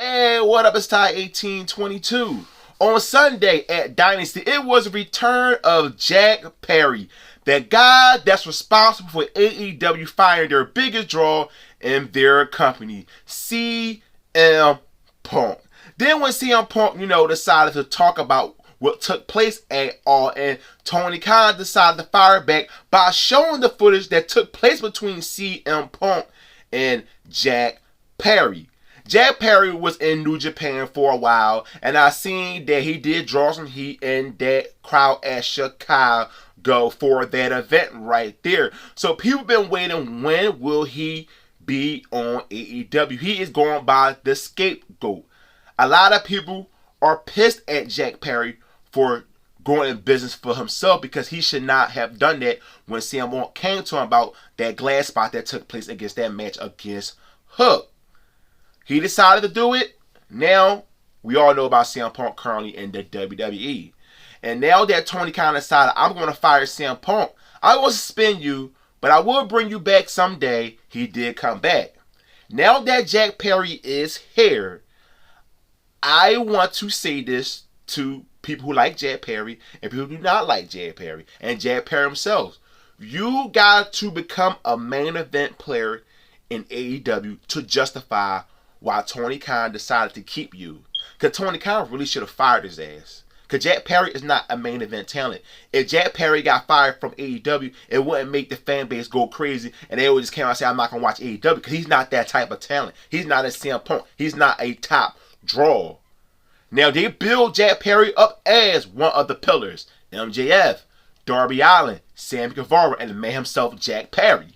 Hey, what up? It's Ty 1822. On Sunday at Dynasty, it was a return of Jack Perry, the guy that's responsible for AEW firing their biggest draw in their company, CM Punk. Then when CM Punk, decided to talk about what took place at All In, Tony Khan decided to fire back by showing the footage that took place between CM Punk and Jack Perry. Jack Perry was in New Japan for a while, and I seen that he did draw some heat in that crowd at Chicago for that event right there. So people been waiting, when will he be on AEW? He is going by the scapegoat. A lot of people are pissed at Jack Perry for going in business for himself because he should not have done that when CM Punk came to him about that glass spot that took place against that match against Hook. He decided to do it. Now, we all know about CM Punk currently in the WWE. And now that Tony Khan decided, I'm going to fire CM Punk, I will suspend you, but I will bring you back someday. He did come back. Now that Jack Perry is here, I want to say this to people who like Jack Perry and people who do not like Jack Perry and Jack Perry himself. You got to become a main event player in AEW to justify why Tony Khan decided to keep you. Because Tony Khan really should have fired his ass. Because Jack Perry is not a main event talent. If Jack Perry got fired from AEW, it wouldn't make the fan base go crazy and they would just come out and say, I'm not going to watch AEW, because he's not that type of talent. He's not a CM Punk. He's not a top draw. Now, they build Jack Perry up as one of the pillars. MJF, Darby Allin, Sammy Guevara, and the man himself, Jack Perry.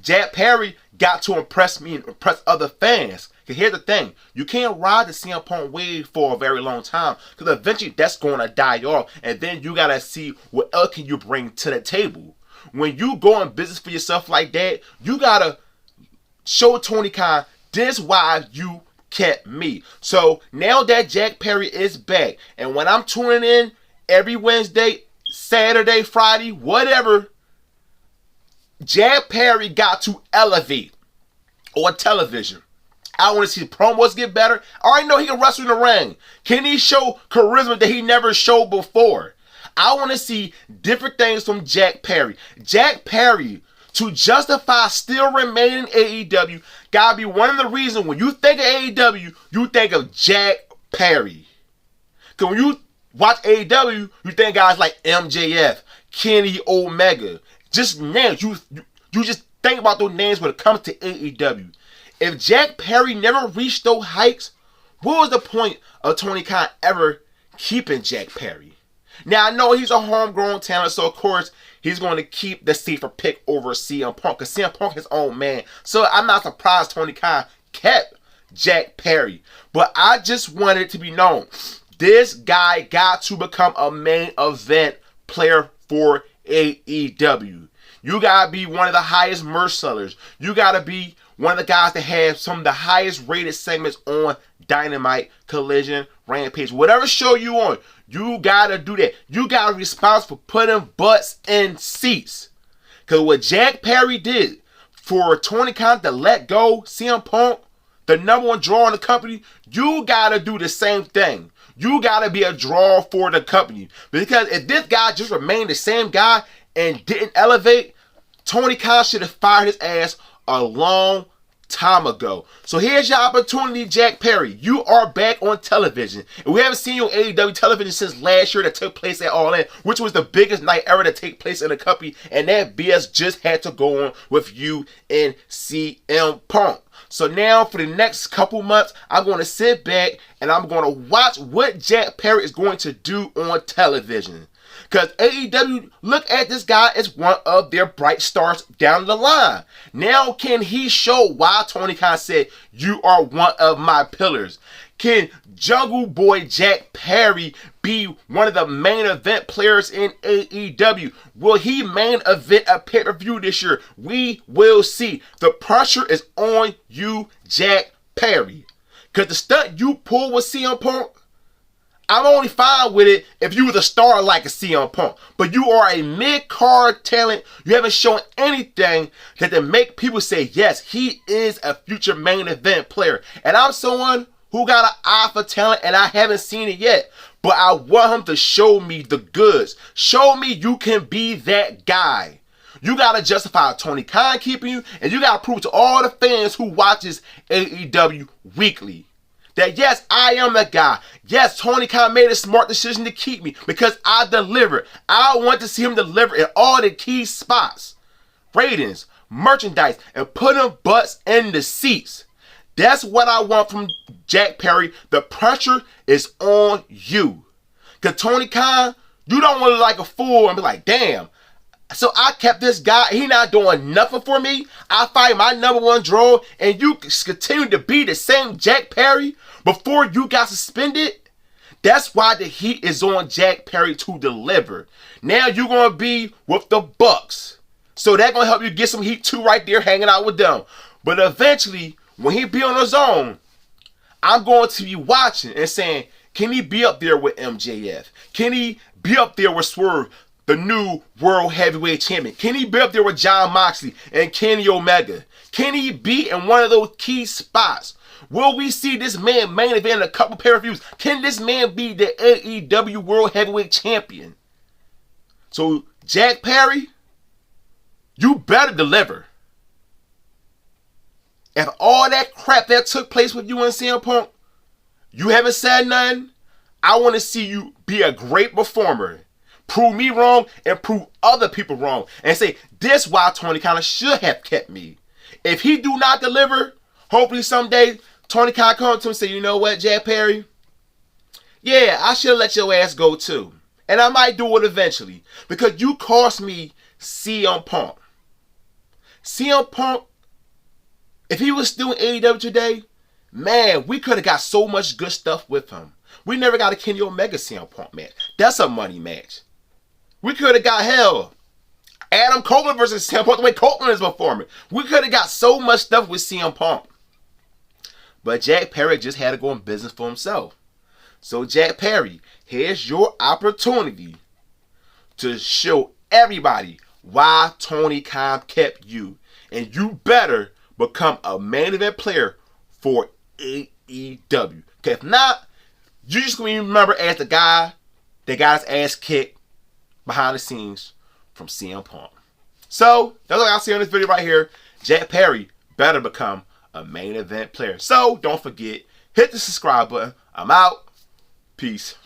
Jack Perry got to impress me and impress other fans. Because here's the thing. You can't ride the CM Punk wave for a very long time. Because eventually that's going to die off. And then you got to see what else can you bring to the table. When you go in business for yourself like that, you got to show Tony Khan, this is why you kept me. So now that Jack Perry is back, and when I'm tuning in every Wednesday, Saturday, Friday, whatever, Jack Perry got to elevate on television. I want to see promos get better. I already know he can wrestle in the ring. Can he show charisma that he never showed before? I want to see different things from Jack Perry. Jack Perry, to justify still remaining in AEW, gotta be one of the reasons when you think of AEW, you think of Jack Perry. Because when you watch AEW, you think guys like MJF, Kenny Omega. Just names. You just think about those names when it comes to AEW. If Jack Perry never reached those heights, what was the point of Tony Khan ever keeping Jack Perry? Now, I know he's a homegrown talent, so of course, he's going to keep the safer pick over CM Punk, because CM Punk is his own man. So I'm not surprised Tony Khan kept Jack Perry. But I just wanted it to be known, this guy got to become a main event player for AEW. You got to be one of the highest merch sellers. You got to be one of the guys that have some of the highest rated segments on Dynamite, Collision, Rampage. Whatever show you on, you got to do that. You got to be responsible for putting butts in seats. Because what Jack Perry did for Tony Khan to let go CM Punk, the number one draw in the company, you got to do the same thing. You got to be a draw for the company. Because if this guy just remained the same guy and didn't elevate, Tony Khan should have fired his ass a long time ago. So here's your opportunity, Jack Perry. You are back on television. And we haven't seen you on AEW television since last year that took place at All In, which was the biggest night ever to take place in the company. And that BS just had to go on with you and CM Punk. So now for the next couple months, I'm going to sit back and I'm going to watch what Jack Perry is going to do on television. Because AEW look at this guy as one of their bright stars down the line. Now can he show why Tony Khan said, you are one of my pillars? Can Jungle Boy Jack Perry be one of the main event players in AEW? Will he main event a pay-per-view this year? We will see. The pressure is on you, Jack Perry. Because the stunt you pull with CM Punk, I'm only fine with it if you was a star like a CM Punk. But you are a mid-card talent. You haven't shown anything that to make people say, yes, he is a future main event player. And I'm someone who got an eye for talent, and I haven't seen it yet. But I want him to show me the goods. Show me you can be that guy. You got to justify Tony Khan keeping you, and you got to prove to all the fans who watches AEW weekly that yes, I am the guy. Yes, Tony Khan made a smart decision to keep me because I delivered. I want to see him deliver in all the key spots. Ratings, merchandise, and putting butts in the seats. That's what I want from Jack Perry. The pressure is on you. Because Tony Khan, you don't want to look like a fool and be like, damn, so I kept this guy, he not doing nothing for me. I fight my number one draw and you continue to be the same Jack Perry before you got suspended. That's why the heat is on Jack Perry to deliver. Now you're going to be with the Bucks. So that's going to help you get some heat too right there hanging out with them. But eventually, when he be on his own, I'm going to be watching and saying, can he be up there with MJF? Can he be up there with Swerve, the new World Heavyweight Champion? Can he be up there with Jon Moxley and Kenny Omega? Can he be in one of those key spots? Will we see this man main event in a couple pay-per-views? Can this man be the AEW World Heavyweight Champion? So, Jack Perry, you better deliver. If all that crap that took place with you and CM Punk, you haven't said nothing, I want to see you be a great performer. Prove me wrong and prove other people wrong. And say, this is why Tony Khan should have kept me. If he do not deliver, hopefully someday Tony Khan comes to him and say, you know what, Jack Perry? Yeah, I should have let your ass go too. And I might do it eventually. Because you cost me CM Punk. CM Punk, if he was still in AEW today, man, we could have got so much good stuff with him. We never got a Kenny Omega CM Punk match. That's a money match. We could have got hell. Adam Copeland versus CM Punk, the way Copeland is performing. We could have got so much stuff with CM Punk. But Jack Perry just had to go in business for himself. So Jack Perry, here's your opportunity to show everybody why Tony Khan kept you. And you better become a main event player for AEW. Okay, if not, you're just going to be remembered as the guy that got his ass kicked behind the scenes from CM Punk. So, that's what I see on this video right here. Jack Perry better become a main event player. So, don't forget, hit the subscribe button. I'm out. Peace.